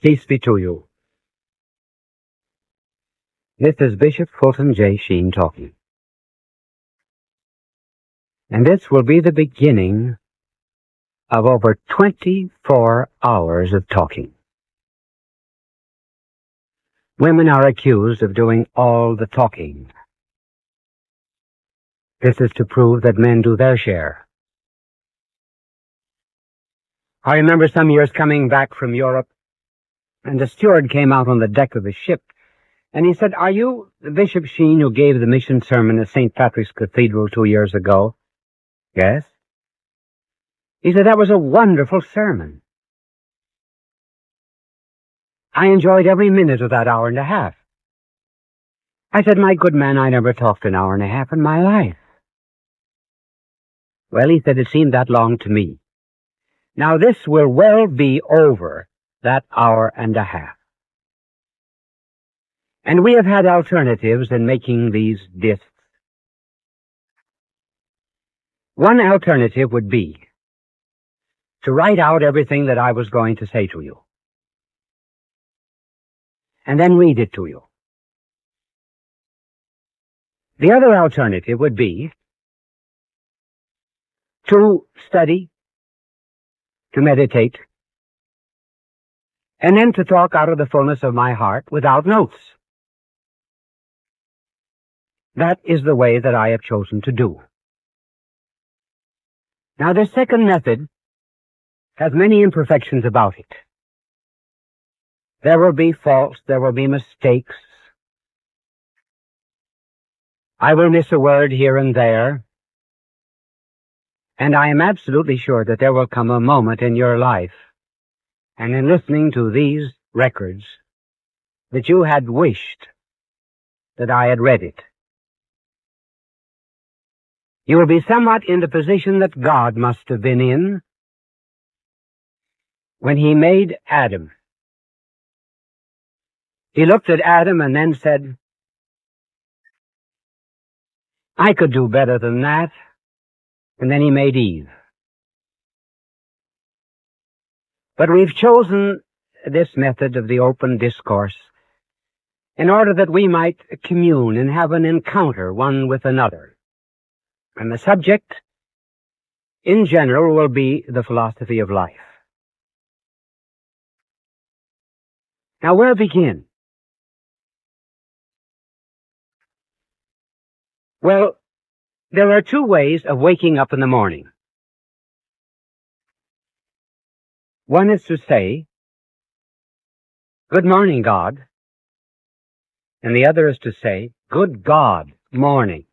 Peace be to you. This is Bishop Fulton J. Sheen talking. And this will be the beginning of over 24 hours of talking. Women are accused of doing all the talking. This is to prove that men do their share. I remember some years coming back from Europe, and the steward came out on the deck of the ship, and he said, "Are you the Bishop Sheen who gave the mission sermon at St. Patrick's Cathedral 2 years ago?" "Yes." He said, "That was a wonderful sermon. I enjoyed every minute of that hour and a half." I said, "My good man, I never talked an hour and a half in my life." Well, he said, "It seemed that long to me." Now this will well be over that hour and a half. And we have had alternatives in making these discs. One alternative would be to write out everything that I was going to say to you, and then read it to you. The other alternative would be to study, to meditate, and then to talk out of the fullness of my heart without notes. That is the way that I have chosen to do. Now, the second method has many imperfections about it. There will be faults, there will be mistakes. I will miss a word here and there. And I am absolutely sure that there will come a moment in your life, and in listening to these records, that you had wished that I had read it. You will be somewhat in the position that God must have been in when he made Adam. He looked at Adam and then said, "I could do better than that." And then he made Eve. But we've chosen this method of the open discourse in order that we might commune and have an encounter one with another. And the subject, in general, will be the philosophy of life. Now, where begin? Well, there are two ways of waking up in the morning. One is to say, "Good morning, God," and the other is to say, "Good God, morning."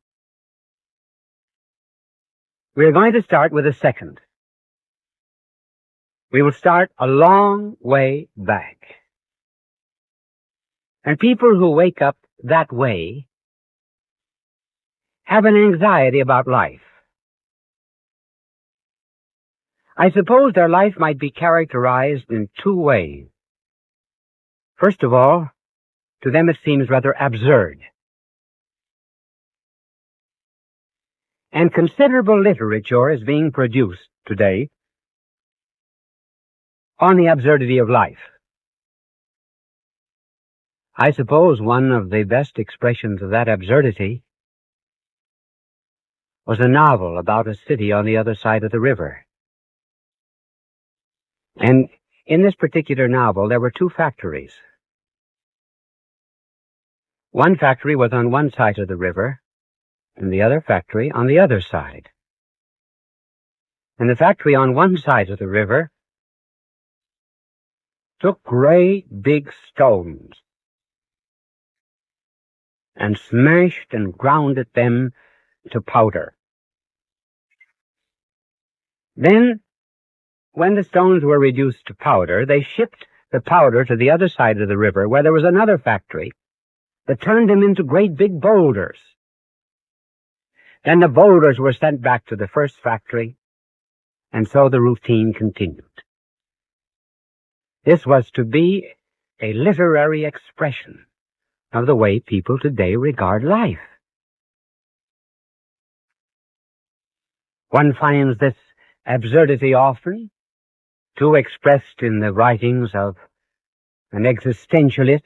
We're going to start with the second. We will start a long way back. And people who wake up that way have an anxiety about life. I suppose their life might be characterized in two ways. First of all, to them it seems rather absurd. And considerable literature is being produced today on the absurdity of life. I suppose one of the best expressions of that absurdity was a novel about a city on the other side of the river. And in this particular novel, there were two factories. One factory was on one side of the river, and the other factory on the other side. And the factory on one side of the river took great big stones and smashed and grounded them to powder. Then, when the stones were reduced to powder, they shipped the powder to the other side of the river, where there was another factory that turned them into great big boulders. Then the boulders were sent back to the first factory, and so the routine continued. This was to be a literary expression of the way people today regard life. One finds this absurdity often, too expressed in the writings of an existentialist,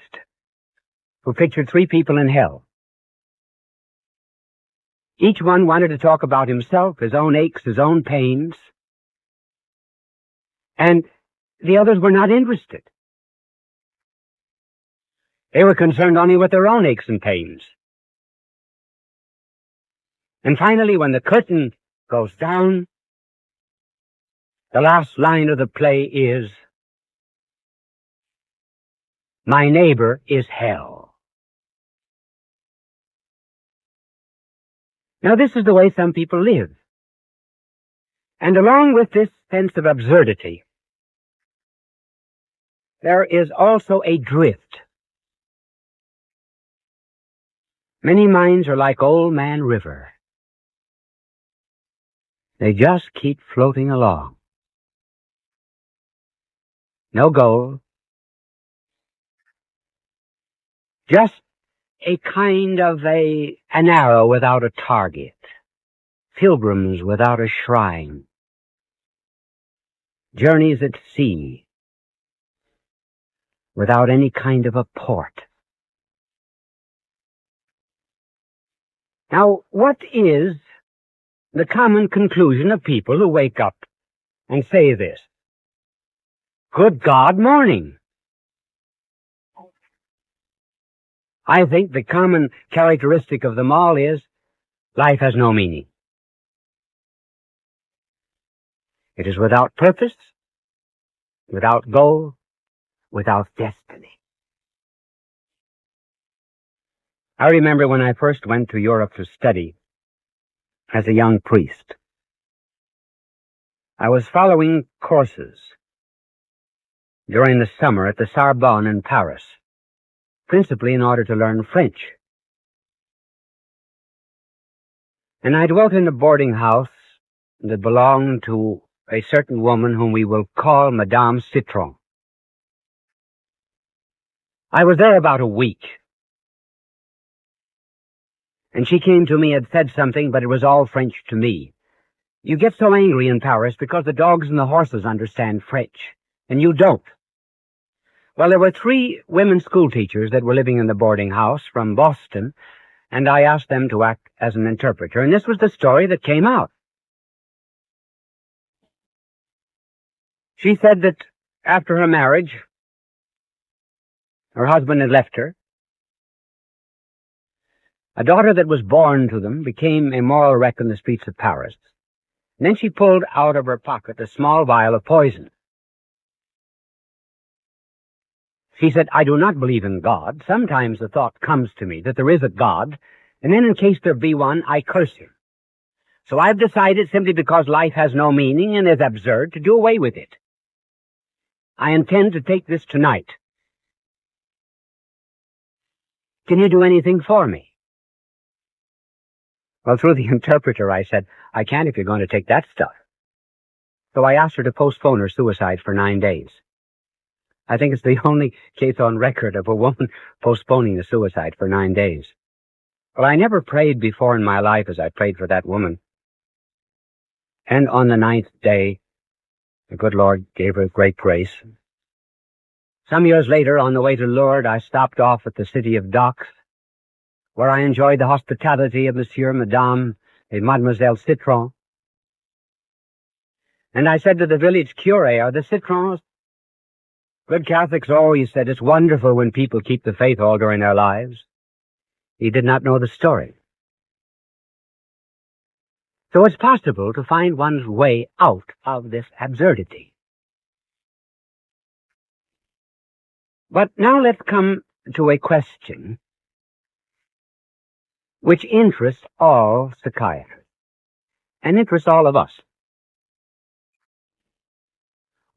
who pictured three people in hell. Each one wanted to talk about himself, his own aches, his own pains, and the others were not interested. They were concerned only with their own aches and pains. And finally, when the curtain goes down, the last line of the play is, "My neighbor is hell." Now, this is the way some people live. And along with this sense of absurdity, there is also a drift. Many minds are like Old Man River. They just keep floating along. No goal. Just a kind of an arrow without a target. Pilgrims without a shrine. Journeys at sea without any kind of a port. Now, what is the common conclusion of people who wake up and say this? Good God, morning. I think the common characteristic of them all is life has no meaning. It is without purpose, without goal, without destiny. I remember when I first went to Europe to study as a young priest. I was following courses during the summer at the Sorbonne in Paris, principally in order to learn French. And I dwelt in a boarding house that belonged to a certain woman whom we will call Madame Citron. I was there about a week. And she came to me and said something, but it was all French to me. You get so angry in Paris because the dogs and the horses understand French, and you don't. Well, there were 3 women school teachers that were living in the boarding house from Boston, and I asked them to act as an interpreter, and this was the story that came out. She said that after her marriage, her husband had left her. A daughter that was born to them became a moral wreck in the streets of Paris. And then she pulled out of her pocket a small vial of poison. She said, I do not believe in God. Sometimes the thought comes to me that there is a God, and then in case there be one, I curse him. So I've decided, simply because life has no meaning and is absurd, to do away with it. I intend to take this tonight. Can you do anything for me? Well, through the interpreter, I said, I can't if you're going to take that stuff. So I asked her to postpone her suicide for 9 days. I think it's the only case on record of a woman postponing a suicide for 9 days. Well, I never prayed before in my life as I prayed for that woman. And on the 9th day, the good Lord gave her great grace. Some years later, on the way to Lourdes, I stopped off at the city of Docks, where I enjoyed the hospitality of Monsieur, Madame, and Mademoiselle Citron. And I said to the village curé, are the Citrons good Catholics? Oh, he said, it's wonderful when people keep the faith all during their lives. He did not know the story. So it's possible to find one's way out of this absurdity. But now let's come to a question which interests all psychiatrists, and interests all of us.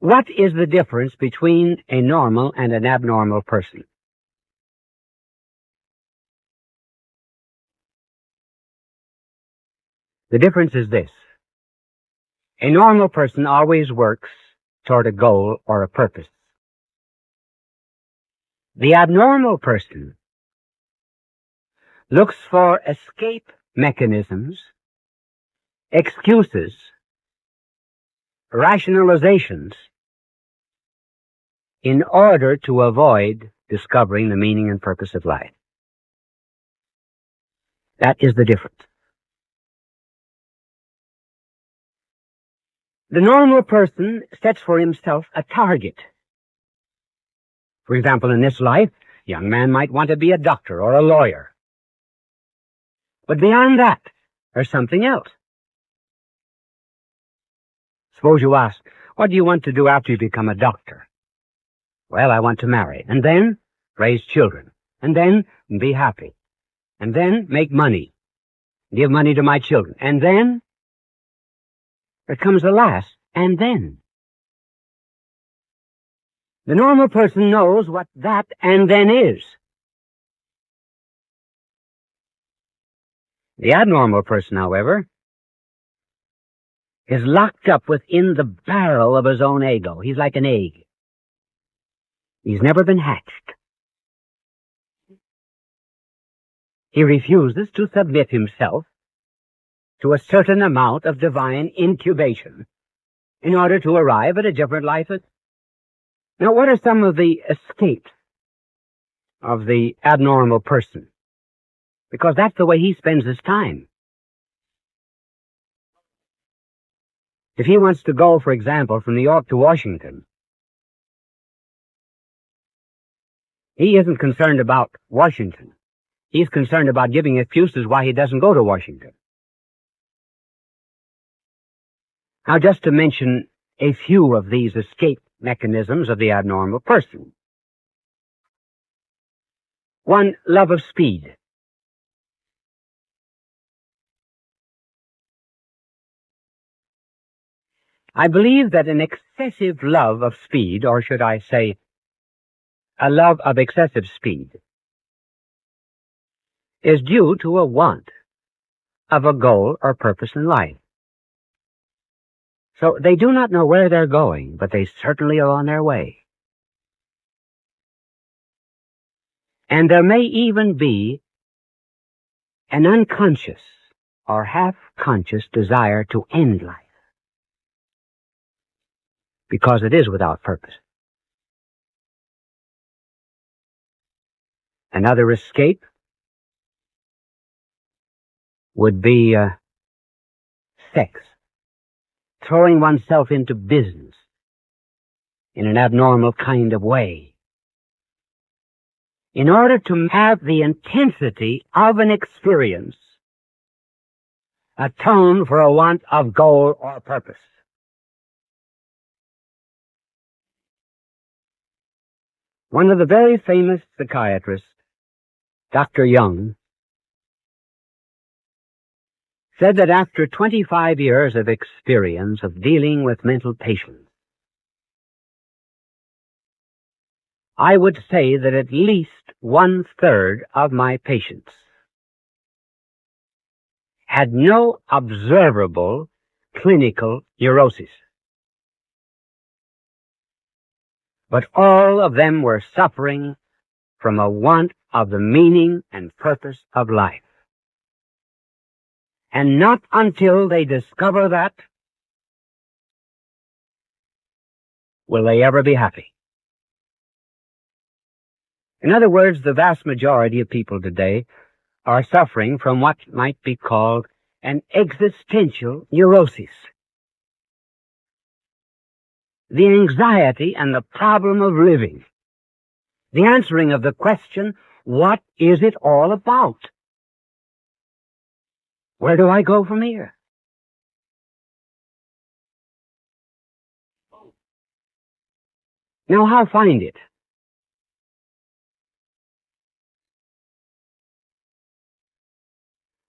What is the difference between a normal and an abnormal person? The difference is this. A normal person always works toward a goal or a purpose. The abnormal person looks for escape mechanisms, excuses, rationalizations, in order to avoid discovering the meaning and purpose of life. That is the difference. The normal person sets for himself a target. For example, in this life, a young man might want to be a doctor or a lawyer. But beyond that, there's something else. Suppose you ask, what do you want to do after you become a doctor? Well, I want to marry, and then raise children, and then be happy, and then make money, give money to my children, and then there comes the last, and then. The normal person knows what that and then is. The abnormal person, however, is locked up within the barrel of his own ego. He's like an egg. He's never been hatched. He refuses to submit himself to a certain amount of divine incubation in order to arrive at a different life. Now, what are some of the escapes of the abnormal person? Because that's the way he spends his time. If he wants to go, for example, from New York to Washington, he isn't concerned about Washington. He's concerned about giving excuses why he doesn't go to Washington. Now, just to mention a few of these escape mechanisms of the abnormal person. One, love of speed. I believe that an excessive love of speed, or should I say, a love of excessive speed, is due to a want of a goal or purpose in life. So they do not know where they're going, but they certainly are on their way. And there may even be an unconscious or half-conscious desire to end life, because it is without purpose. Another escape would be sex, throwing oneself into business in an abnormal kind of way, in order to have the intensity of an experience atone for a want of goal or purpose. One of the very famous psychiatrists, Dr. Jung, said that after 25 years of experience of dealing with mental patients, I would say that at least 1/3 of my patients had no observable clinical neurosis, but all of them were suffering from a want of the meaning and purpose of life. And not until they discover that will they ever be happy. In other words, the vast majority of people today are suffering from what might be called an existential neurosis. The anxiety and the problem of living. The answering of the question, what is it all about? Where do I go from here? Now, how find it?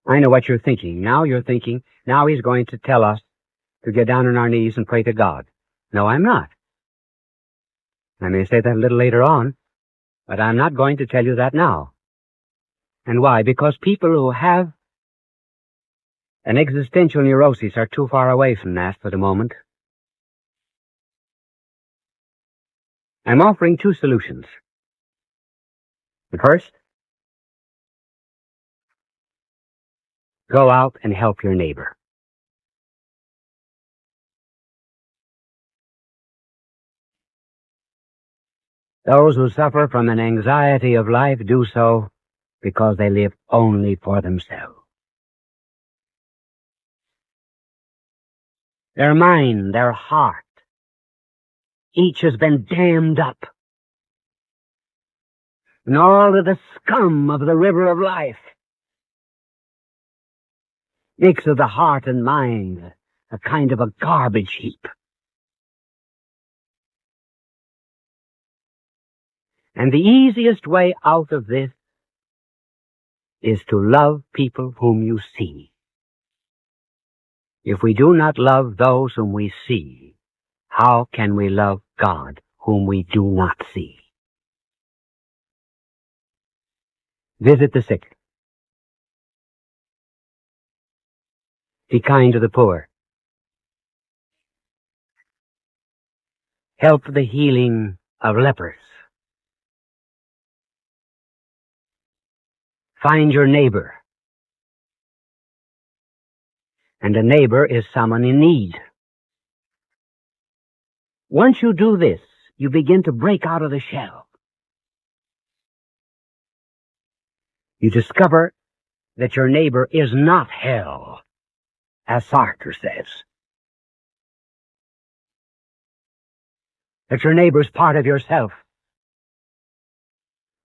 I know what you're thinking. Now you're thinking, now he's going to tell us to get down on our knees and pray to God. No, I'm not. I may say that a little later on, but I'm not going to tell you that now. And why? Because people who have an existential neurosis are too far away from that for the moment. I'm offering two solutions. The first, go out and help your neighbor. Those who suffer from an anxiety of life do so because they live only for themselves. Their mind, their heart, each has been dammed up. And all of the scum of the river of life makes of the heart and mind a kind of a garbage heap. And the easiest way out of this is to love people whom you see. If we do not love those whom we see, how can we love God whom we do not see? Visit the sick. Be kind to the poor. Help the healing of lepers. Find your neighbor. And a neighbor is someone in need. Once you do this, you begin to break out of the shell. You discover that your neighbor is not hell, as Sartre says. That your neighbor is part of yourself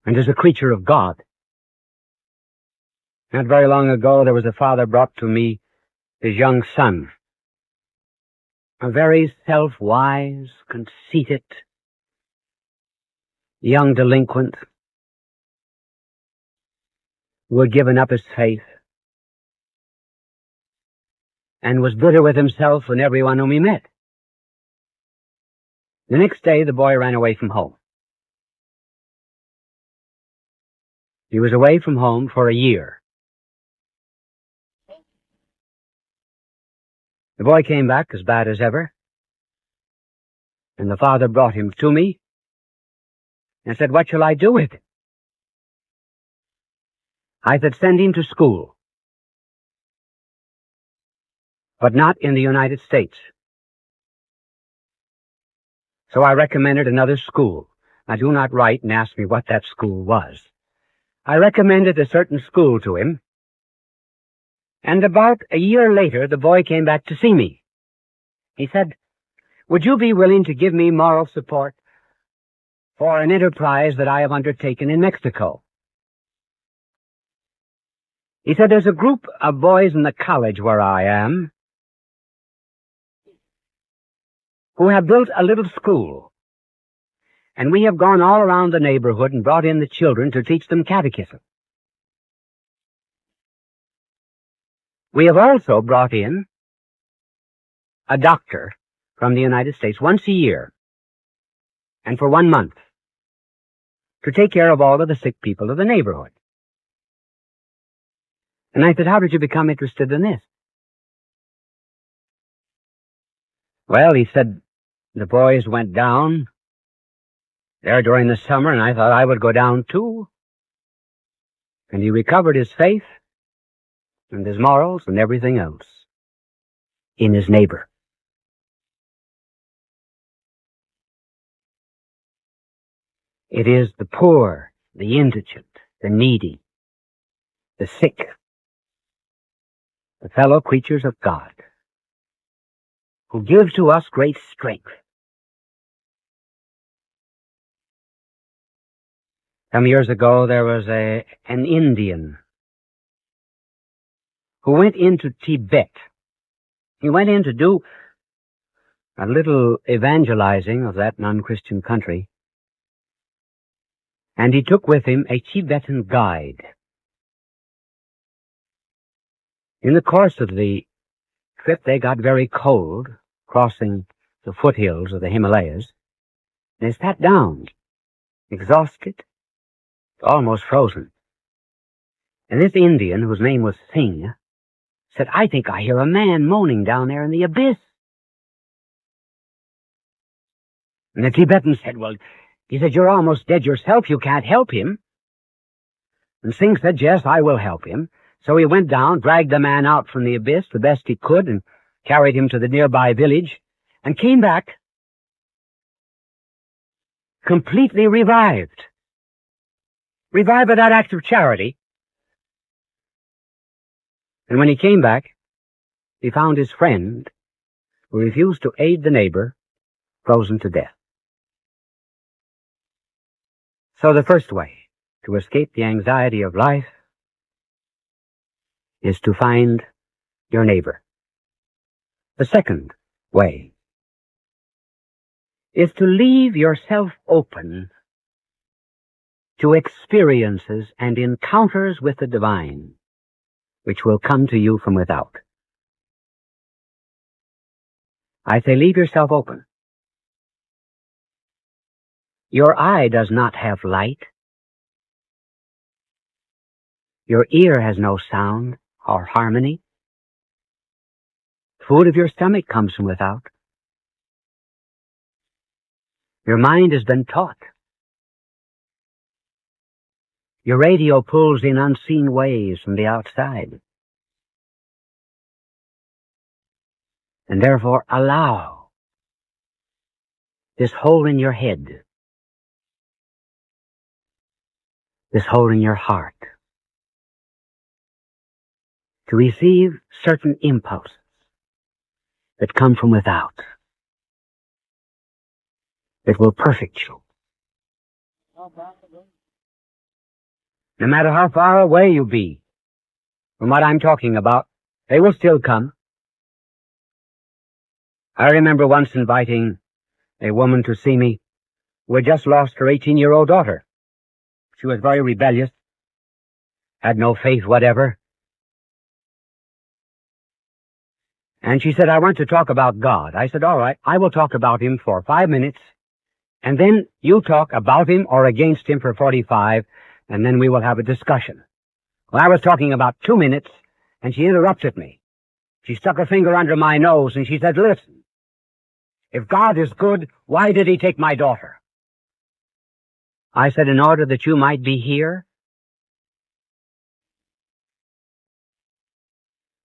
and is a creature of God. Not very long ago, there was a father brought to me his young son, a very self-wise, conceited, young delinquent who had given up his faith and was bitter with himself and everyone whom he met. The next day, the boy ran away from home. He was away from home for a year. The boy came back as bad as ever, and the father brought him to me and said, "What shall I do with him?" I said, "Send him to school, but not in the United States." So I recommended another school. Now, do not write and ask me what that school was. I recommended a certain school to him, and about a year later, the boy came back to see me. He said, "Would you be willing to give me moral support for an enterprise that I have undertaken in Mexico?" He said, "There's a group of boys in the college where I am who have built a little school, and we have gone all around the neighborhood and brought in the children to teach them catechism. We have also brought in a doctor from the United States once a year and for 1 month to take care of all of the sick people of the neighborhood." And I said, "How did you become interested in this?" "Well," he said, "the boys went down there during the summer, and I thought I would go down too." And he recovered his faith and his morals and everything else in his neighbor. It is the poor, the indigent, the needy, the sick, the fellow creatures of God, who give to us great strength. Some years ago, there was an Indian who went into Tibet. He went in to do a little evangelizing of that non-Christian country, and he took with him a Tibetan guide. In the course of the trip, they got very cold, crossing the foothills of the Himalayas, and they sat down, exhausted, almost frozen. And this Indian, whose name was Singh, said, "I think I hear a man moaning down there in the abyss." And the Tibetan said, "Well," he said, "you're almost dead yourself. You can't help him." And Singh said, "Yes, I will help him." So he went down, dragged the man out from the abyss the best he could, and carried him to the nearby village, and came back completely revived. Revived by that act of charity. And when he came back, he found his friend, who refused to aid the neighbor, frozen to death. So the first way to escape the anxiety of life is to find your neighbor. The second way is to leave yourself open to experiences and encounters with the divine, which will come to you from without. I say leave yourself open. Your eye does not have light. Your ear has no sound or harmony. Food of your stomach comes from without. Your mind has been taught. Your radio pulls in unseen waves from the outside. And therefore allow this hole in your head, this hole in your heart, to receive certain impulses that come from without, that will perfect you. No matter how far away you be from what I'm talking about, they will still come. I remember once inviting a woman to see me who had just lost her 18-year-old daughter. She was very rebellious, had no faith whatever. And she said, I want to talk about God. I said, all right, I will talk about him for 5 minutes, and then you talk about him or against him for 45, and then we will have a discussion. Well, I was talking about 2 minutes, and she interrupted me. She stuck her finger under my nose, and she said, listen, if God is good, why did he take my daughter? I said, in order that you might be here,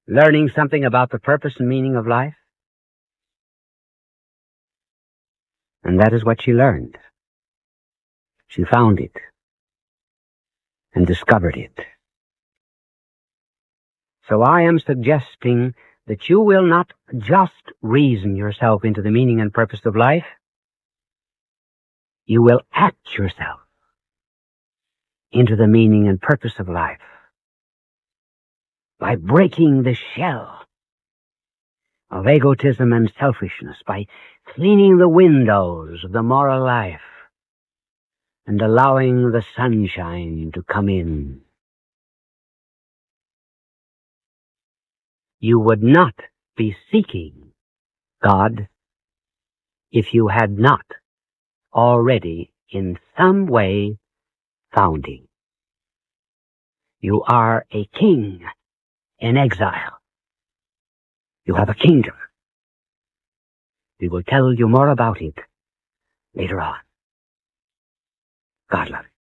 learning something about the purpose and meaning of life. And that is what she learned. She found it and discovered it. So I am suggesting that you will not just reason yourself into the meaning and purpose of life. You will act yourself into the meaning and purpose of life by breaking the shell of egotism and selfishness, by cleaning the windows of the moral life and allowing the sunshine to come in. You would not be seeking God if you had not already in some way found him. You are a king in exile. You have a kingdom. We will tell you more about it later on. God love you.